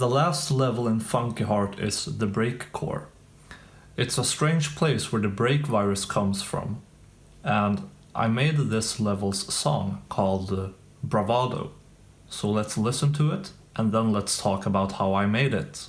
The last level in Funky Heart is the break core. It's a strange place where the break virus comes from, and I made this level's song called Bravado. So let's listen to it, and then let's talk about how I made it.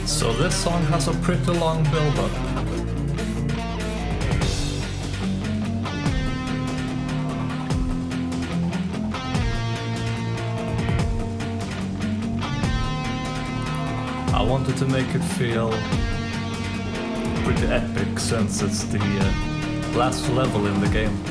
So this song has a pretty long build-up. I wanted to make it feel pretty epic since it's the last level in the game.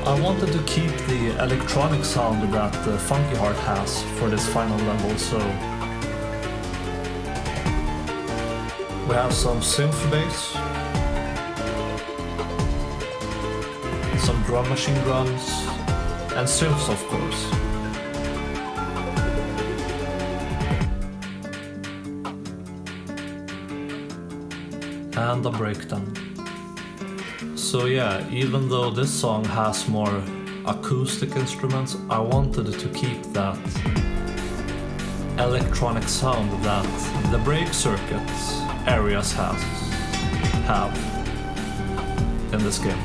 I wanted to keep the electronic sound that Funky Heart has for this final level, so we have some synth bass, some drum machine drums, and synths of course. And a breakdown. So yeah, even though this song has more acoustic instruments, I wanted to keep that electronic sound that the break circuits areas have in this game.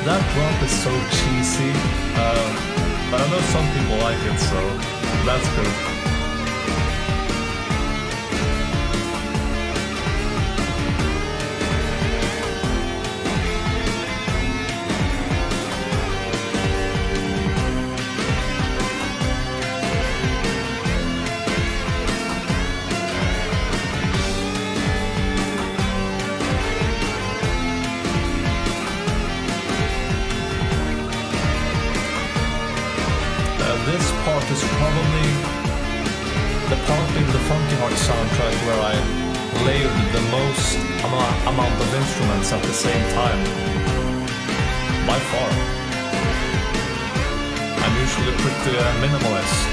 That drop is so cheesy, but I know some people like it, so that's good. This part is probably the part in the Funky Heart soundtrack where I layered the most amount of instruments at the same time. By far. I'm usually pretty minimalist.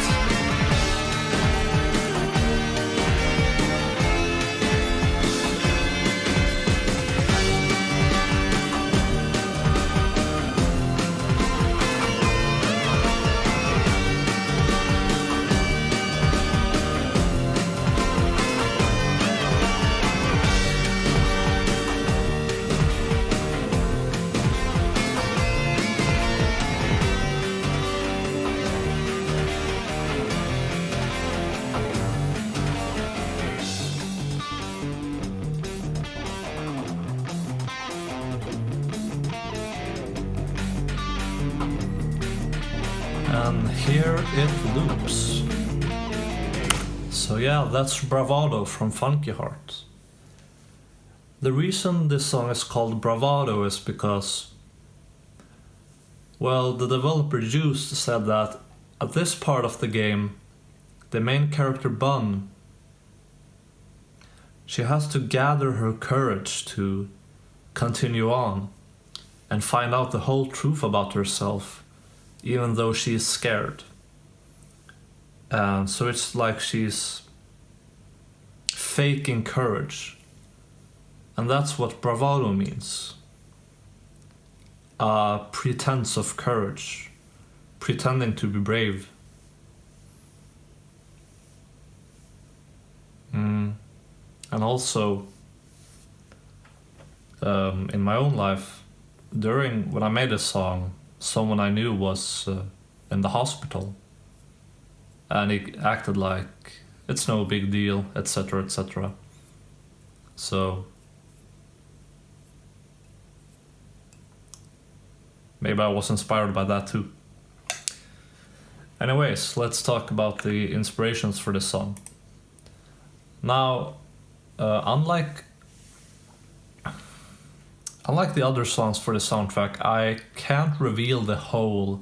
and here it loops. So yeah, that's Bravado from FUNKYHEART. The reason this song is called Bravado is because, well, the developer Juice said that at this part of the game, the main character Bun, she has to gather her courage to continue on and find out the whole truth about herself, even though she is scared. And so it's like she's faking courage. And that's what bravado means. A pretense of courage, pretending to be brave. And also, in my own life, when I made this song, someone I knew was in the hospital, and he acted like it's no big deal, etc., etc. So maybe I was inspired by that too. Anyways, let's talk about the inspirations for this song. Now, unlike the other songs for the soundtrack, I can't reveal the whole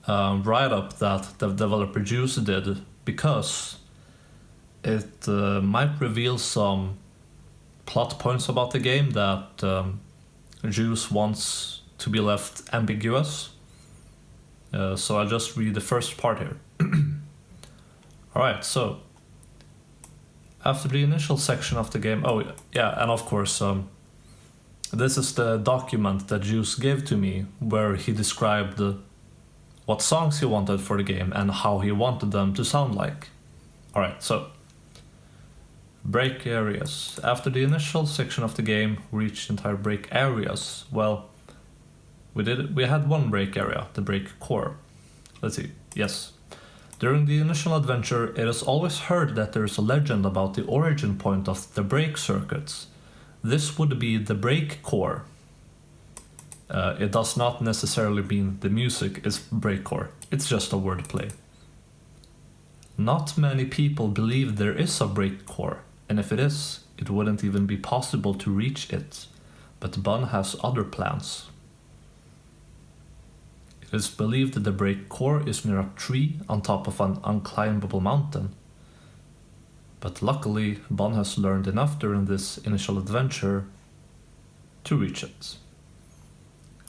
write-up that the developer Juice did, because it might reveal some plot points about the game that Juice wants to be left ambiguous. So I'll just read the first part here. Alright, so after the initial section of the game, oh yeah, and of course, this is the document that Juice gave to me, where he described what songs he wanted for the game and how he wanted them to sound like. Alright, so break areas. After the initial section of the game reached entire break areas, well, we had one break area, the break core. Let's see, yes. During the initial adventure, it is always heard that there is a legend about the origin point of the break circuits. This would be the break core. It does not necessarily mean the music is break core, it's just a wordplay. Not many people believe there is a break core, and if it is, it wouldn't even be possible to reach it. But Bun has other plans. It is believed that the break core is near a tree on top of an unclimbable mountain. But luckily, Bun has learned enough during this initial adventure to reach it.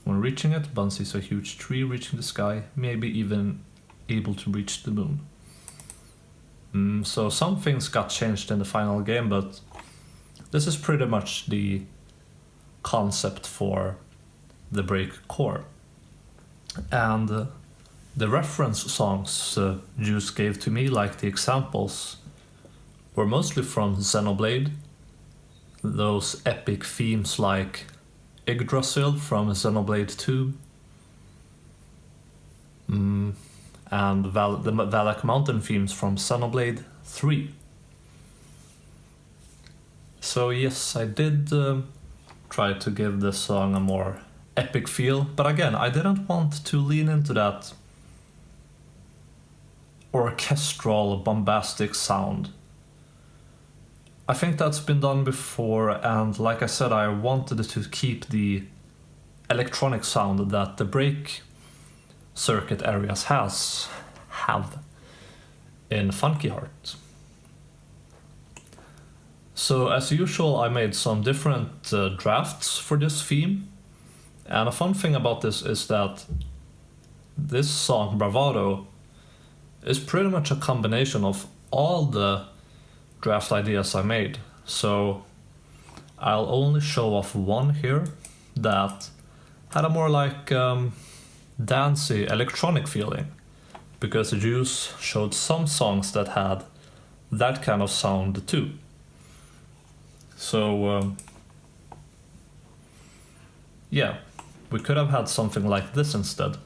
When reaching it, Bun sees a huge tree reaching the sky, maybe even able to reach the moon. So some things got changed in the final game, but this is pretty much the concept for the break core. And the reference songs Juice gave to me, like the examples, were mostly from Xenoblade. Those epic themes like Yggdrasil from Xenoblade 2, and the Valak Mountain themes from Xenoblade 3. So yes, I did try to give this song a more epic feel, but again, I didn't want to lean into that orchestral, bombastic sound. I think that's been done before, and like I said, I wanted to keep the electronic sound that the break circuit areas have in FUNKYHEART. So as usual, I made some different drafts for this theme. And a fun thing about this is that this song, Bravado, is pretty much a combination of all the draft ideas I made. So I'll only show off one here that had a more like dancey electronic feeling, because Juice showed some songs that had that kind of sound too. So yeah, we could have had something like this instead.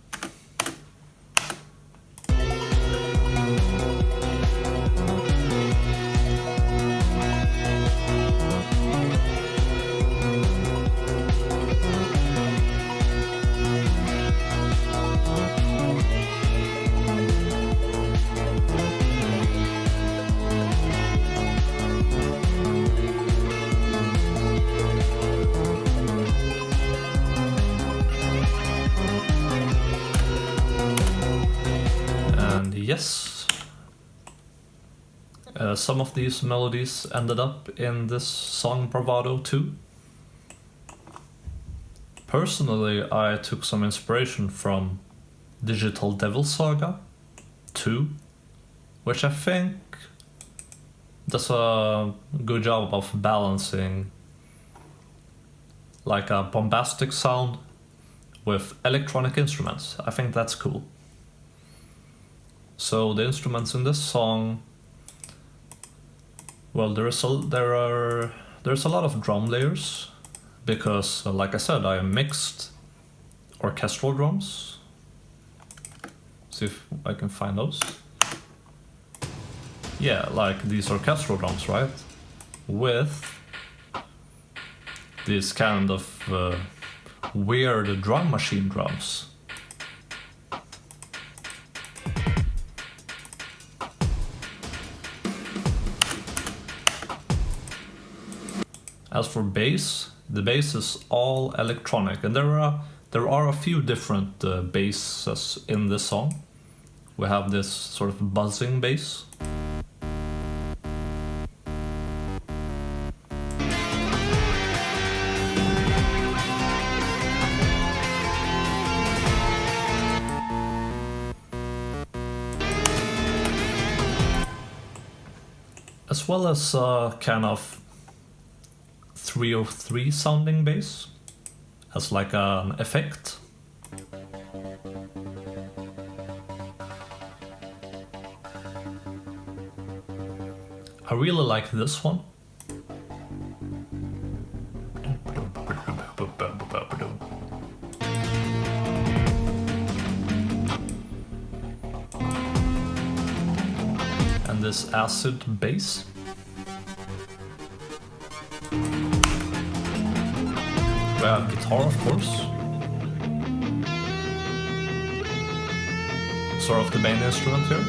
yes, some of these melodies ended up in this song Bravado too. Personally, I took some inspiration from Digital Devil Saga 2, which I think does a good job of balancing like a bombastic sound with electronic instruments. I think that's cool. So the instruments in this song, well, there's a lot of drum layers because, like I said, I mixed orchestral drums. See if I can find those. Yeah, like these orchestral drums, right? With these kind of weird drum machine drums. As for bass, the bass is all electronic, and there are a few different basses in this song. We have this sort of buzzing bass. As well as a kind of 303 sounding bass as like an effect. I really like this one. And this acid bass. We have guitar, of course. Sort of the main instrument here.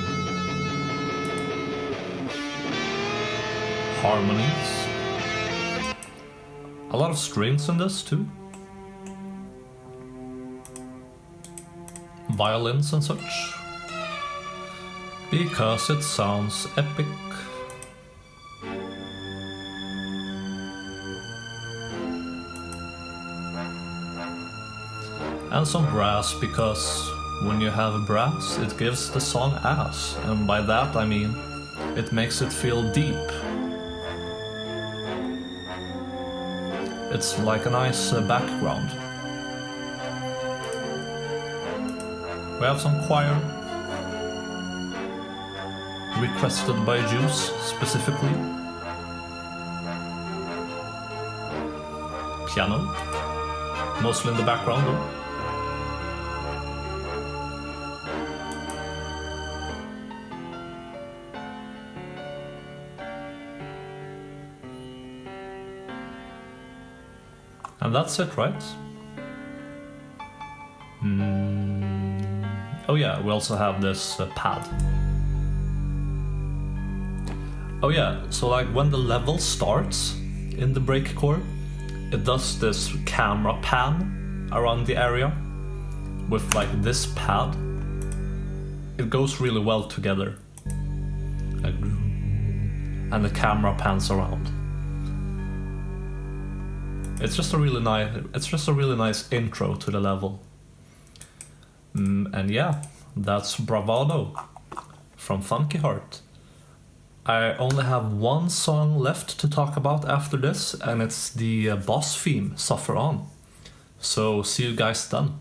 Harmonies. A lot of strings in this too. Violins and such. Because it sounds epic. And some brass, because when you have brass, it gives the song ass, and by that I mean it makes it feel deep. It's like a nice background. We have some choir, requested by Juice specifically. Piano, mostly in the background though. And that's it, right? Oh yeah, we also have this pad. Oh yeah, so like when the level starts in the breakcore, it does this camera pan around the area with like this pad. It goes really well together. And the camera pans around. It's just a really nice intro to the level. And yeah, that's Bravado from FUNKYHEART. I only have one song left to talk about after this, and it's the boss theme, Suffer On. So see you guys then.